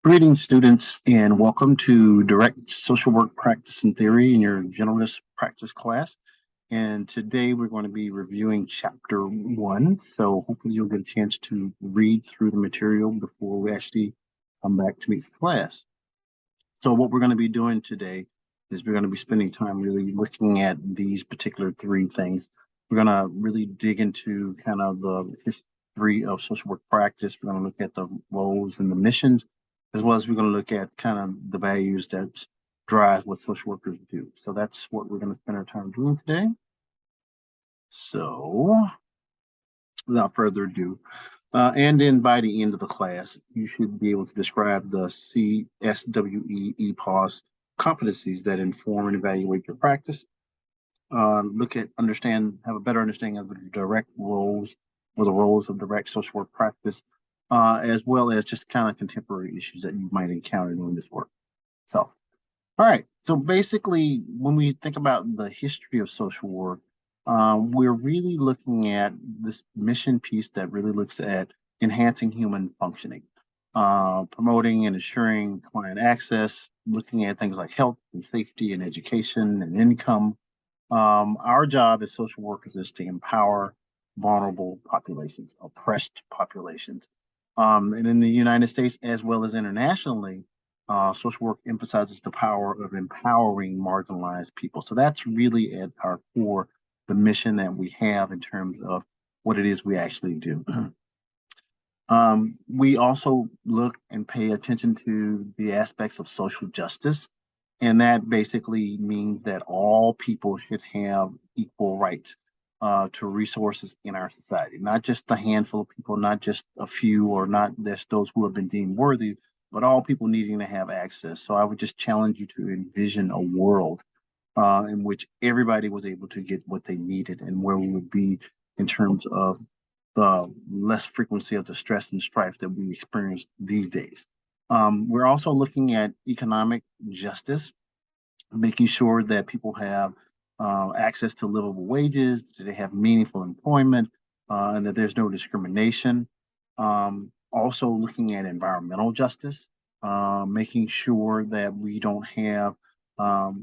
Greetings, students, and welcome to Direct Social Work Practice and Theory in your Generalist Practice class. And today we're going to be reviewing Chapter 1. So hopefully you'll get a chance to read through the material before we actually come back to meet for class. So what we're going to be doing today is we're going to be spending time really looking at these particular three things. We're going to really dig into kind of the history of social work practice. We're going to look at the roles and the missions, as well as we're going to look at kind of the values that drive what social workers do. So that's what we're going to spend our time doing today. So without further ado, and then by the end of the class, you should be able to describe the CSWE EPOS competencies that inform and evaluate your practice. Look at, have a better understanding of the direct roles or the roles of direct social work practice, as well as just kind of contemporary issues that you might encounter doing this work. So, all right. So basically, when we think about the history of social work, we're really looking at this mission piece that really looks at enhancing human functioning, promoting and ensuring client access, looking at things like health and safety and education and income. Our job as social workers is to empower vulnerable populations, oppressed populations. And in the United States, as well as internationally, social work emphasizes the power of empowering marginalized people. So that's really at our core, the mission that we have in terms of what it is we actually do. We also look and pay attention to the aspects of social justice. And that basically means that all people should have equal rights to resources in our society, not just a handful of people, not just a few, or not just those who have been deemed worthy, but all people needing to have access. So I would just challenge you to envision a world in which everybody was able to get what they needed, and where we would be in terms of the less frequency of the stress and strife that we experience these days. We're also looking at economic justice, making sure that people have access to livable wages, that they have meaningful employment, and that there's no discrimination. Also looking at environmental justice, making sure that we don't have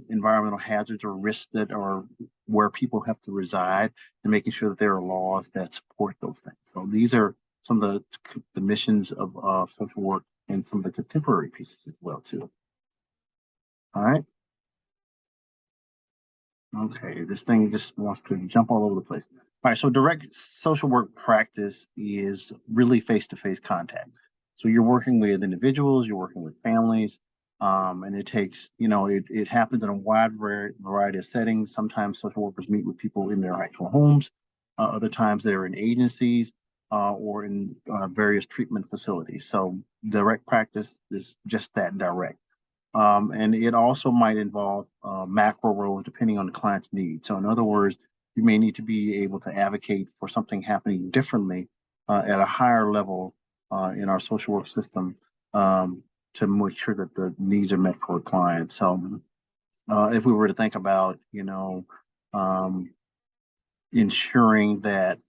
environmental hazards or risks that are where people have to reside, and making sure that there are laws that support those things. So these are some of the missions of social work, and some of the contemporary pieces as well too. All right. Okay, this thing just wants to jump all over the place. All right, so direct social work practice is really face-to-face contact. So you're working with individuals, you're working with families, and it takes, it happens in a wide variety of settings. Sometimes social workers meet with people in their actual homes. Other times they're in agencies or in various treatment facilities. So direct practice is just that, direct. And it also might involve macro roles depending on the client's needs. So in other words, you may need to be able to advocate for something happening differently at a higher level in our social work system to make sure that the needs are met for a client. So if we were to think about, ensuring that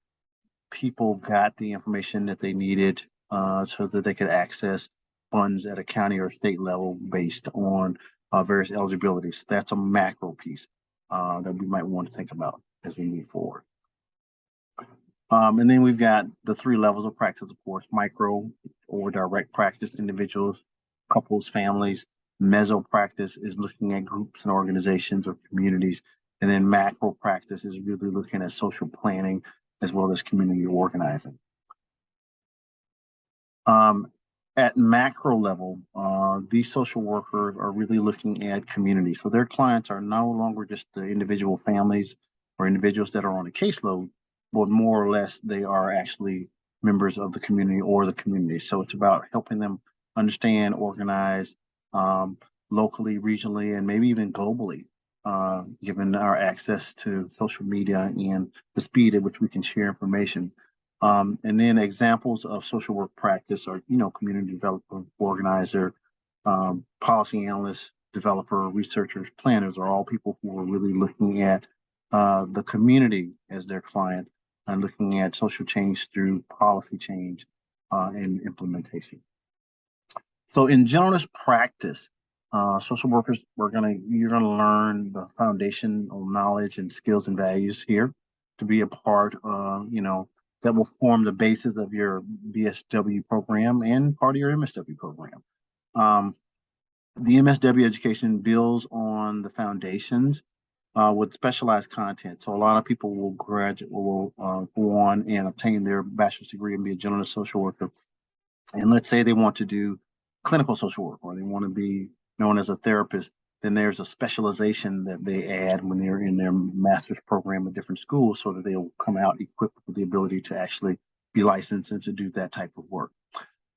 people got the information that they needed so that they could access funds at a county or state level based on various eligibilities. That's a macro piece that we might want to think about as we move forward. And then we've got the three levels of practice, of course: micro or direct practice, individuals, couples, families. Meso practice is looking at groups and organizations or communities. And then macro practice is really looking at social planning as well as community organizing. At macro level, these social workers are really looking at community. So their clients are no longer just the individual families or individuals that are on a caseload, but more or less they are actually members of the community or the community. So it's about helping them understand, organize locally, regionally, and maybe even globally, given our access to social media and the speed at which we can share information. And then examples of social work practice are, community developer, organizer, policy analyst, developer, researchers, planners are all people who are really looking at the community as their client and looking at social change through policy change and implementation. So in generalist practice, social workers, you're gonna learn the foundational knowledge and skills and values here to be a part, that will form the basis of your BSW program and part of your MSW program. Um, the MSW education builds on the foundations with specialized content. So a lot of people will go on and obtain their bachelor's degree and be a generalist social worker. And let's say they want to do clinical social work or they want to be known as a therapist, then there's a specialization that they add when they're in their master's program at different schools so that they'll come out equipped with the ability to actually be licensed and to do that type of work.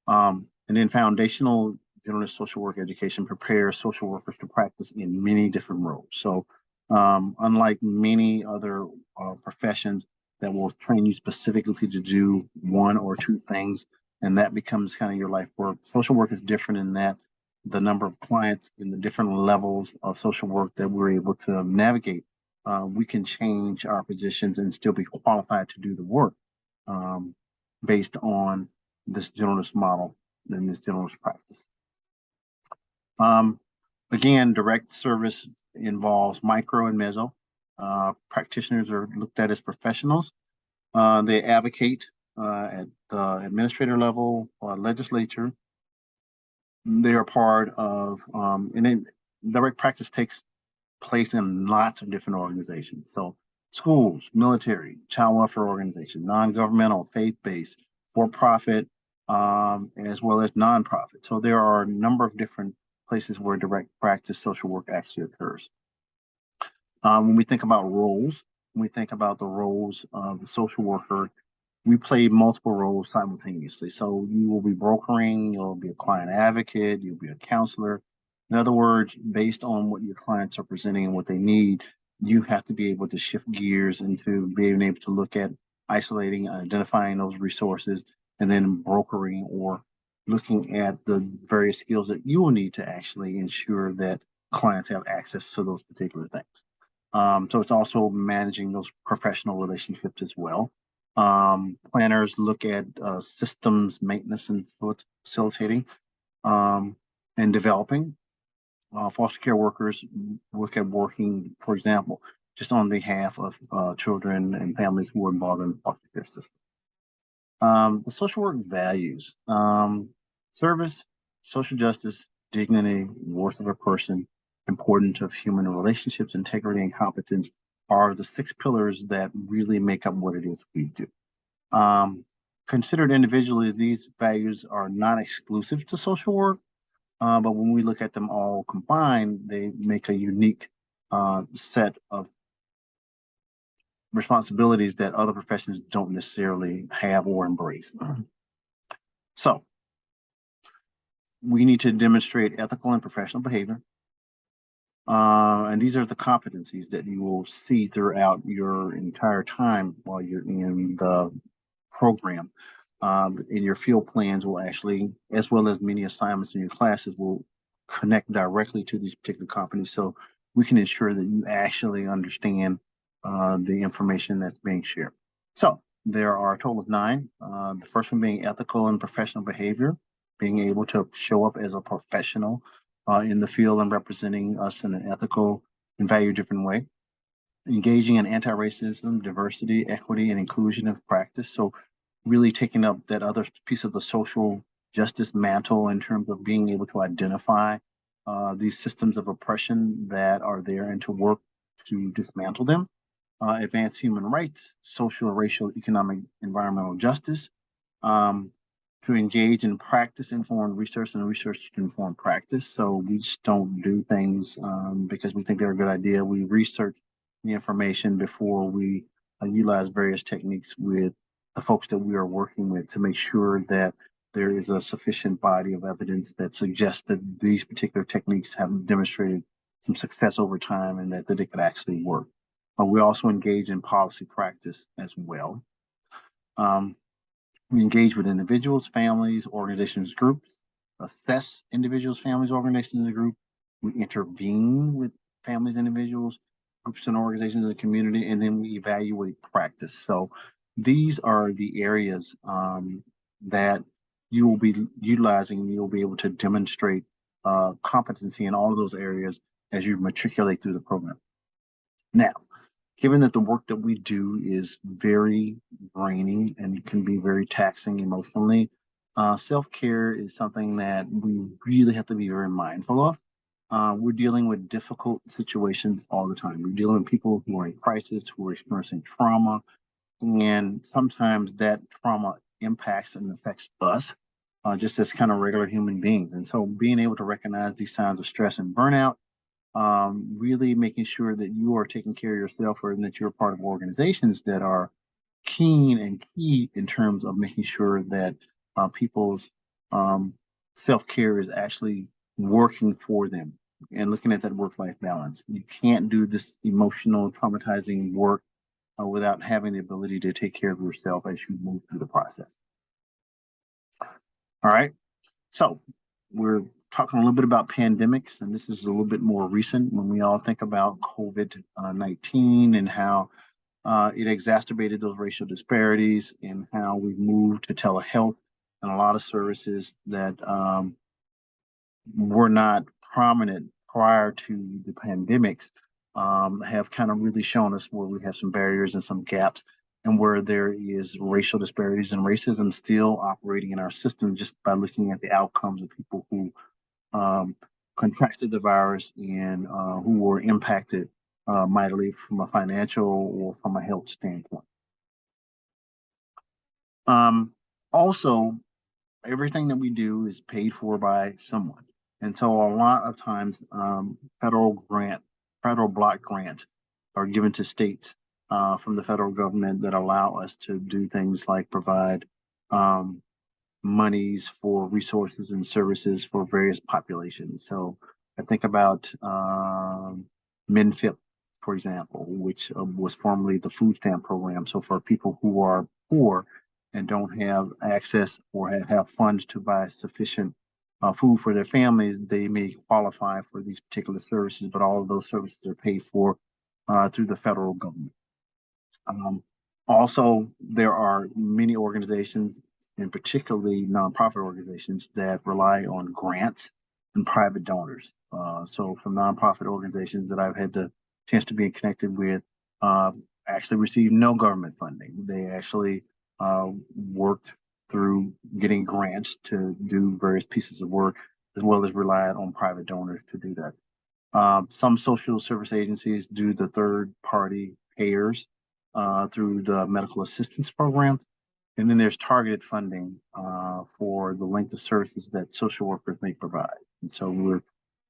And then foundational generalist social work education prepares social workers to practice in many different roles. So unlike many other professions that will train you specifically to do one or two things, and that becomes kind of your life work, social work is different in that the number of clients in the different levels of social work that we're able to navigate, we can change our positions and still be qualified to do the work based on this generalist model and this generalist practice. Again, direct service involves micro and meso. Practitioners are looked at as professionals. They advocate at the administrator level or legislature. They are part of, and then direct practice takes place in lots of different organizations. So schools, military, child welfare organizations, non-governmental, faith-based, for-profit, as well as non-profit. So there are a number of different places where direct practice social work actually occurs. When we think about roles, when we think about the roles of the social worker, we play multiple roles simultaneously. So you will be brokering, you'll be a client advocate, you'll be a counselor. In other words, based on what your clients are presenting and what they need, you have to be able to shift gears into being able to look at isolating, identifying those resources, and then brokering or looking at the various skills that you will need to actually ensure that clients have access to those particular things. So it's also managing those professional relationships as well. Planners look at systems maintenance and facilitating and developing. Foster care workers look at working, for example, just on behalf of children and families who are involved in the foster care system. The social work values, service, social justice, dignity, worth of a person, importance of human relationships, integrity, and competence are the 6 pillars that really make up what it is we do. Considered individually, these values are not exclusive to social work, but when we look at them all combined, they make a unique set of responsibilities that other professions don't necessarily have or embrace. So we need to demonstrate ethical and professional behavior. And these are the competencies that you will see throughout your entire time while you're in the program. In your field plans will actually, as well as many assignments in your classes, will connect directly to these particular competencies. So we can ensure that you actually understand the information that's being shared. So there are a total of 9. The first one being ethical and professional behavior, being able to show up as a professional in the field and representing us in an ethical and value-driven way. Engaging in anti-racism, diversity, equity, and inclusion of practice. So really taking up that other piece of the social justice mantle in terms of being able to identify these systems of oppression that are there and to work to dismantle them. Advance human rights, social, racial, economic, environmental justice, to engage in practice informed research and research to inform practice. So we just don't do things because we think they're a good idea. We research the information before we utilize various techniques with the folks that we are working with to make sure that there is a sufficient body of evidence that suggests that these particular techniques have demonstrated some success over time and that it could actually work. We also engage in policy practice as well. We engage with individuals, families, organizations, groups, assess individuals, families, organizations, and groups. we intervene with families, individuals, groups and organizations in the community, and then we evaluate practice. So these are the areas that you will be utilizing, and you'll be able to demonstrate competency in all of those areas as you matriculate through the program. Now, given that the work that we do is very draining and can be very taxing emotionally, self-care is something that we really have to be very mindful of. We're dealing with difficult situations all the time. We're dealing with people who are in crisis, who are experiencing trauma, and sometimes that trauma impacts and affects us just as kind of regular human beings. And so being able to recognize these signs of stress and burnout, really making sure that you are taking care of yourself and that you're part of organizations that are keen and key in terms of making sure that people's um, self-care is actually working for them and looking at that work-life balance. You can't do this emotional, traumatizing work without having the ability to take care of yourself as you move through the process. All right. So we're talking a little bit about pandemics, and this is a little bit more recent when we all think about COVID-19 and how it exacerbated those racial disparities and how we've moved to telehealth and a lot of services that were not prominent prior to the pandemics have kind of really shown us where we have some barriers and some gaps and where there is racial disparities and racism still operating in our system just by looking at the outcomes of people who um, contracted the virus and who were impacted mightily from a financial or from a health standpoint. Um, Also, everything that we do is paid for by someone. And so a lot of times federal block grants are given to states from the federal government that allow us to do things like provide um, monies for resources and services for various populations. So I think about MinFIP, for example, which was formerly the food stamp program. So for people who are poor and don't have access or have funds to buy sufficient food for their families, they may qualify for these particular services, but all of those services are paid for through the federal government. Um, Also, there are many organizations, and particularly nonprofit organizations, that rely on grants and private donors. So, from nonprofit organizations that I've had the chance to be connected with, uh, actually receive no government funding. They actually worked through getting grants to do various pieces of work, as well as relied on private donors to do that. Some social service agencies do the third party payers through the medical assistance program. And then there's targeted funding for the length of services that social workers may provide. And so we're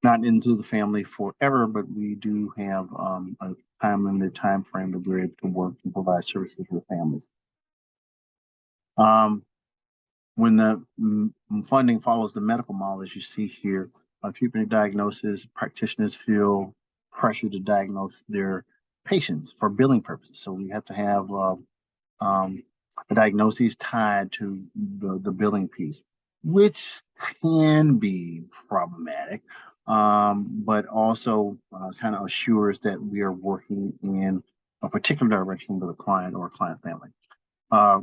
not into the family forever, but we do have a time limited time frame that we're able to work and provide services for families. Um, when the funding follows the medical model, as you see here, treatment and diagnosis, practitioners feel pressure to diagnose their patients for billing purposes. So we have to have um, the diagnoses tied to the billing piece, which can be problematic, but also kind of assures that we are working in a particular direction with a client or a client family. Uh,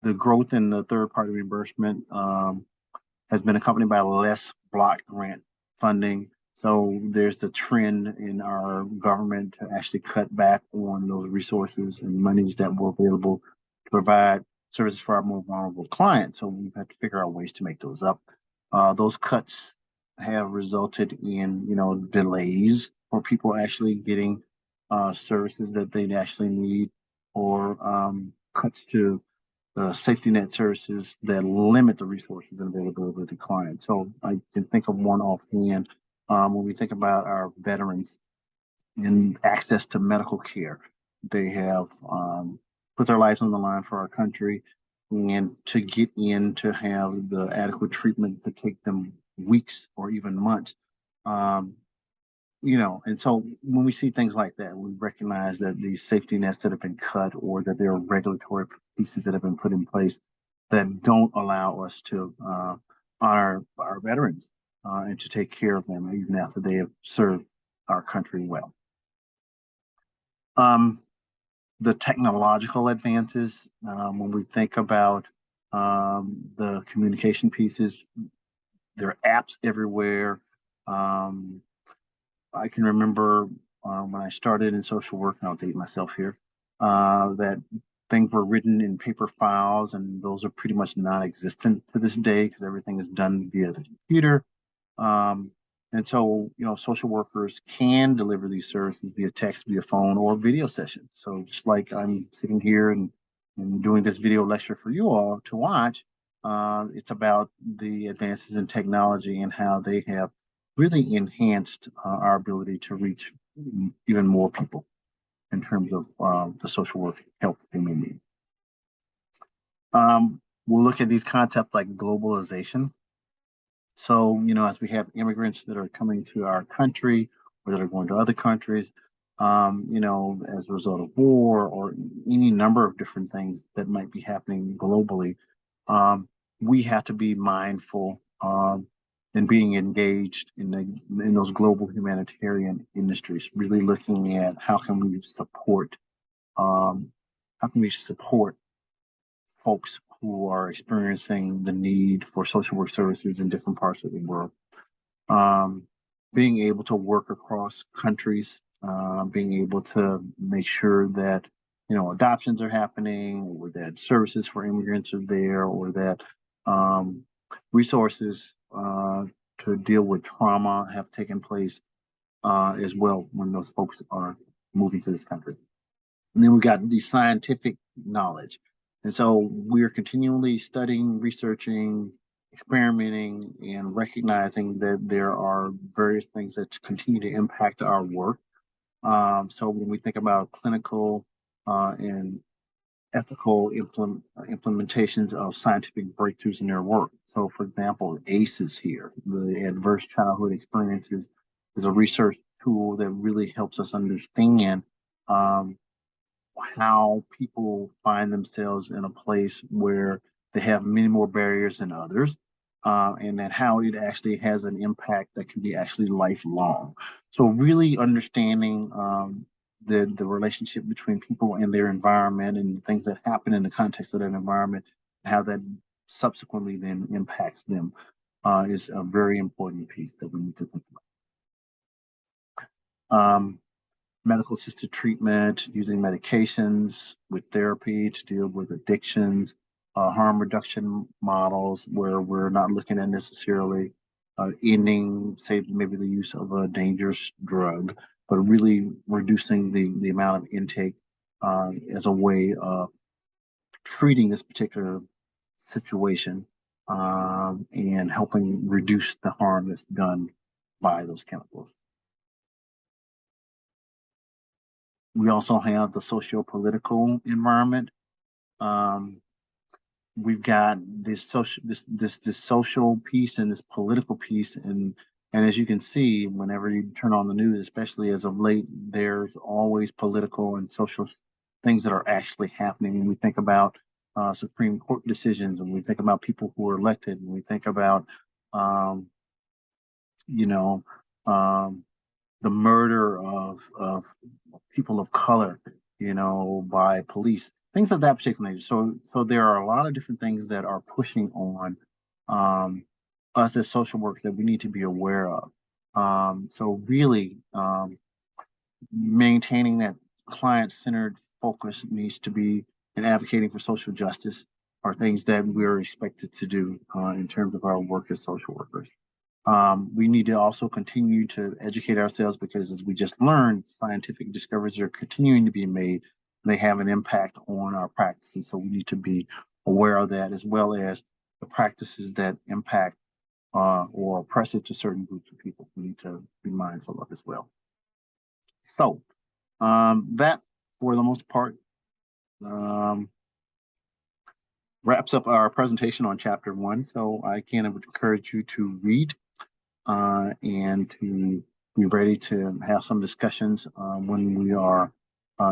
the growth in the third party reimbursement has been accompanied by less block grant funding. So there's a trend in our government to actually cut back on those resources and monies that were available to provide services for our more vulnerable clients. So we've had to figure out ways to make those up. Those cuts have resulted in, delays for people actually getting services that they actually need, or cuts to safety net services that limit the resources and availability to clients. So I can think of one offhand when we think about our veterans and access to medical care. They have put their lives on the line for our country, and to get in to have the adequate treatment to take them weeks or even months. Um, and so when we see things like that, we recognize that these safety nets that have been cut or that there are regulatory pieces that have been put in place that don't allow us to honor our veterans. and to take care of them even after they have served our country well. Um, the technological advances, when we think about the communication pieces, there are apps everywhere. Um, I can remember when I started in social work, and I'll date myself here, that things were written in paper files, and those are pretty much non-existent to this day because everything is done via the computer. Um, and so, social workers can deliver these services via text, via phone, or video sessions. So just like I'm sitting here and doing this video lecture for you all to watch, it's about the advances in technology and how they have really enhanced our ability to reach even more people in terms of the social work help that they may need. We'll look at these concepts like globalization. So, as we have immigrants that are coming to our country or that are going to other countries, as a result of war or any number of different things that might be happening globally, um, we have to be mindful in being engaged in those global humanitarian industries, really looking at um, how can we support folks who are experiencing the need for social work services in different parts of the world. Um, Being able to work across countries, being able to make sure that adoptions are happening, or that services for immigrants are there, or that um, resources to deal with trauma have taken place as well when those folks are moving to this country. And then we got the scientific knowledge. And so we're continually studying, researching, experimenting, and recognizing that there are various things that continue to impact our work. So when we think about clinical and ethical implementations of scientific breakthroughs in their work. So, for example, ACEs here, the Adverse Childhood Experiences, is a research tool that really helps us understand um, how people find themselves in a place where they have many more barriers than others, and that how it actually has an impact that can be actually lifelong. So, really understanding the relationship between people and their environment and things that happen in the context of that environment, and how that subsequently then impacts them is a very important piece that we need to think about. Medical assisted treatment, using medications with therapy to deal with addictions, harm reduction models where we're not looking at necessarily ending, say, maybe the use of a dangerous drug, but really reducing the amount of intake as a way of treating this particular situation and helping reduce the harm that's done by those chemicals. We also have the socio-political environment. Um, we've got this social piece and this political piece, and as you can see, whenever you turn on the news, especially as of late, there's always political and social things that are actually happening. When we think about Supreme Court decisions, when we think about people who are elected, when we think about um, you know um, the murder of people of color, by police, things of that particular nature. So there are a lot of different things that are pushing on um, us as social workers that we need to be aware of. So really maintaining that client-centered focus needs to be, and advocating for social justice are things that we're expected to do in terms of our work as social workers. We need to also continue to educate ourselves because, as we just learned, scientific discoveries are continuing to be made. They have an impact on our practices, so we need to be aware of that, as well as the practices that impact or oppressive to certain groups of people. We need to be mindful of as well. So that, for the most part, um, wraps up our presentation on Chapter 1. So I can encourage you to read and to be ready to have some discussions when we are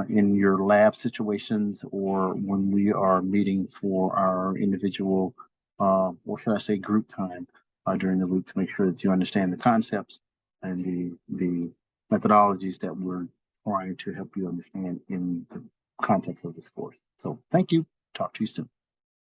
in your lab situations or when we are meeting for our individual, or should I say, group time during the week to make sure that you understand the concepts and the methodologies that we're trying to help you understand in the context of this course. So thank you. Talk to you soon.